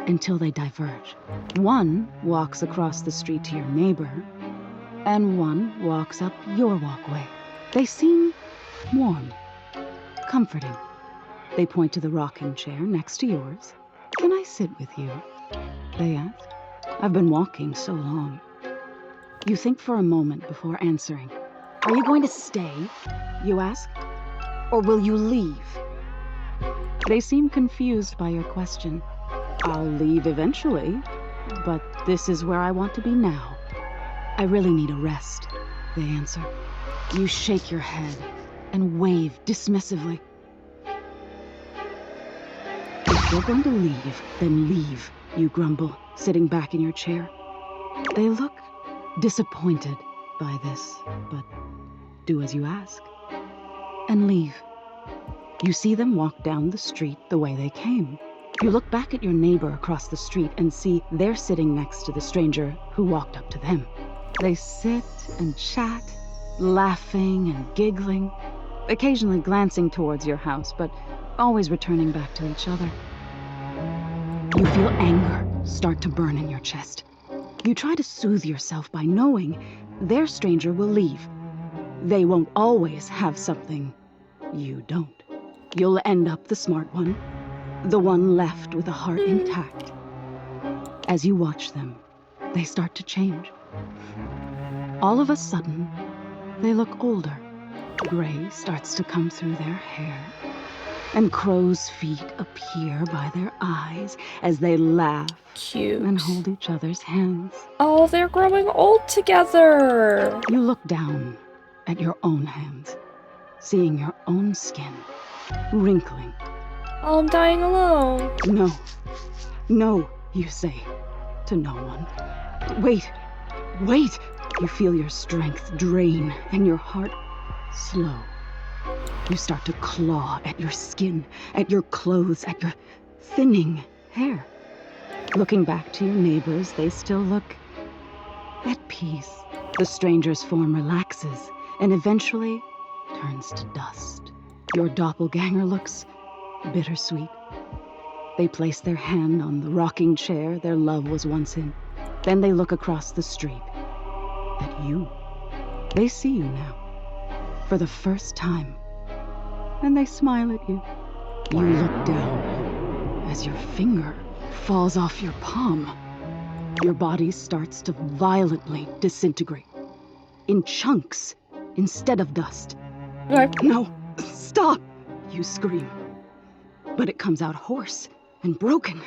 until they diverge. One walks across the street to your neighbor, and one walks up your walkway. They seem warm, comforting. They point to the rocking chair next to yours. Can I sit with you? They ask. I've been walking so long. You think for a moment before answering. Are you going to stay? You ask. Or will you leave? They seem confused by your question. I'll leave eventually, but this is where I want to be now. I really need a rest, they answer. You shake your head and wave dismissively. If you're going to leave, then leave, you grumble, sitting back in your chair. They look disappointed by this, but do as you ask and leave. You see them walk down the street the way they came. You look back at your neighbor across the street and see they're sitting next to the stranger who walked up to them. They sit and chat, laughing and giggling, occasionally glancing towards your house, but always returning back to each other. You feel anger start to burn in your chest. You try to soothe yourself by knowing their stranger will leave. They won't always have something you don't. You'll end up the smart one, the one left with a heart intact. As you watch them, they start to change. All of a sudden, they look older. Gray starts to come through their hair, and crow's feet appear by their eyes as they laugh Cute. and hold each other's hands. Oh, they're growing old together. You look down at your own hands, seeing your own skin wrinkling. Oh, I'm dying alone. No, no, you say to no one. Wait, wait. You feel your strength drain and your heart slow. You start to claw at your skin, at your clothes, at your thinning hair. Looking back to your neighbors, they still look at peace. The stranger's form relaxes and eventually turns to dust. Your doppelganger looks bittersweet. They place their hand on the rocking chair their love was once in. Then they look across the street at you. They see you now, for the first time, and they smile at you. You look down as your finger falls off your palm. Your body starts to violently disintegrate, in chunks instead of dust. No, stop, you scream. But it comes out hoarse and broken.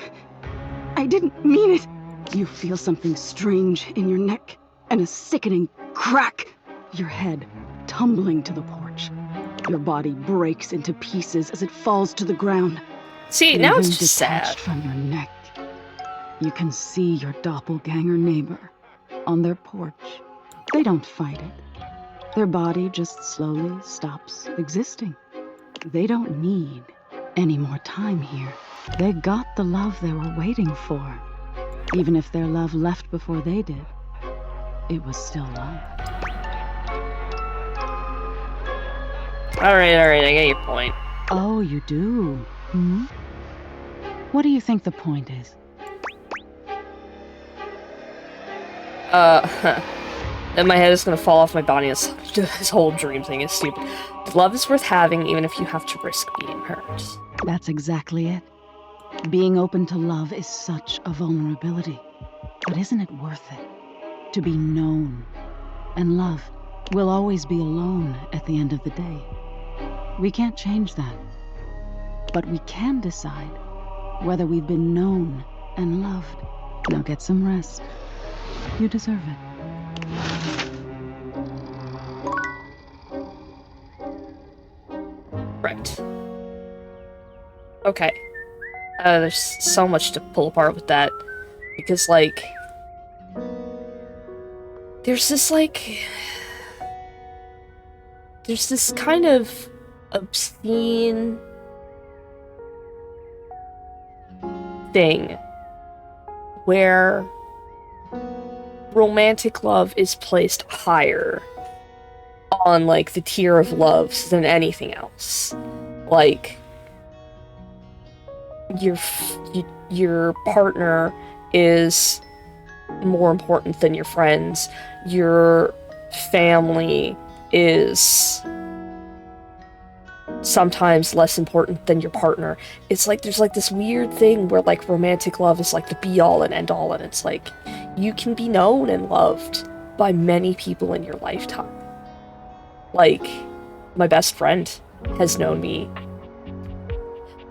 I didn't mean it. You feel something strange in your neck and a sickening crack. Your head tumbling to the porch. Your body breaks into pieces as it falls to the ground. See, now it's Even just detached sad. from your neck, you can see your doppelganger neighbor on their porch. They don't fight it. Their body just slowly stops existing. They don't need any more time here. They got the love they were waiting for. Even if their love left before they did, it was still love. Alright, I get your point. Oh, you do? Hmm? What do you think the point is? Then my head is gonna fall off my body. This whole dream thing is stupid. Love is worth having even if you have to risk being hurt. That's exactly it. Being open to love is such a vulnerability. But isn't it worth it? To be known. And love will always be alone at the end of the day. We can't change that. But we can decide whether we've been known and loved. Now get some rest. You deserve it. Right. Okay. There's so much to pull apart with that. Because, like... There's this kind of obscene thing where romantic love is placed higher on, like, the tier of loves than anything else. Like, your partner is more important than your friends. Your family is sometimes less important than your partner. It's like there's like this weird thing where like romantic love is like the be all and end all, and it's like you can be known and loved by many people in your lifetime. Like, my best friend has known me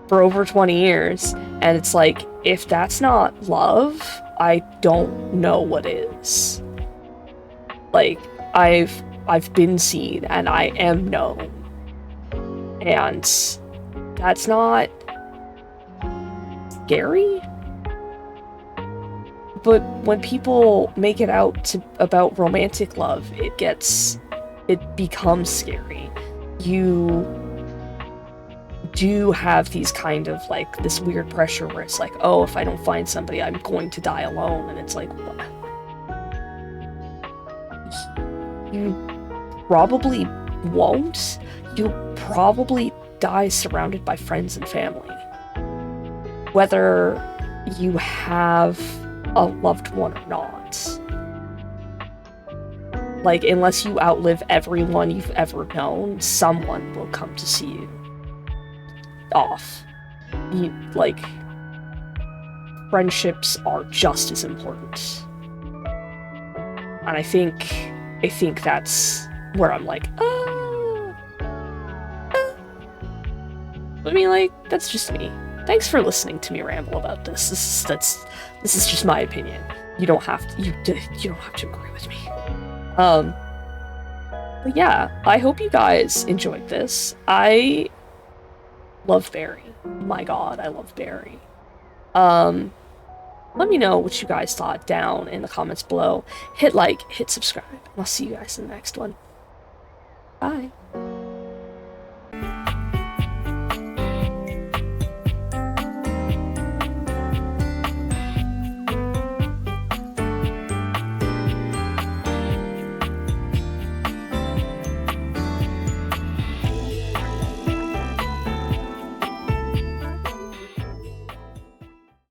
for over 20 years, and it's like, if that's not love, I don't know what is. Like, I've been seen and I am known. And that's not scary. But when people make it out about romantic love, it becomes scary. You do have these kind of like this weird pressure where it's like, oh, if I don't find somebody, I'm going to die alone. And it's like, what? You probably won't. You'll probably die surrounded by friends and family. Whether you have a loved one or not. Like, unless you outlive everyone you've ever known, someone will come to see you off. Like, friendships are just as important. And I think that's where I'm like, I mean, like, that's just me. Thanks for listening to me ramble about this. This is just my opinion. You don't have to. You don't have to agree with me. But yeah, I hope you guys enjoyed this. I love Barry. My God, I love Barry. Let me know what you guys thought down in the comments below. Hit like, hit subscribe, and I'll see you guys in the next one. Bye.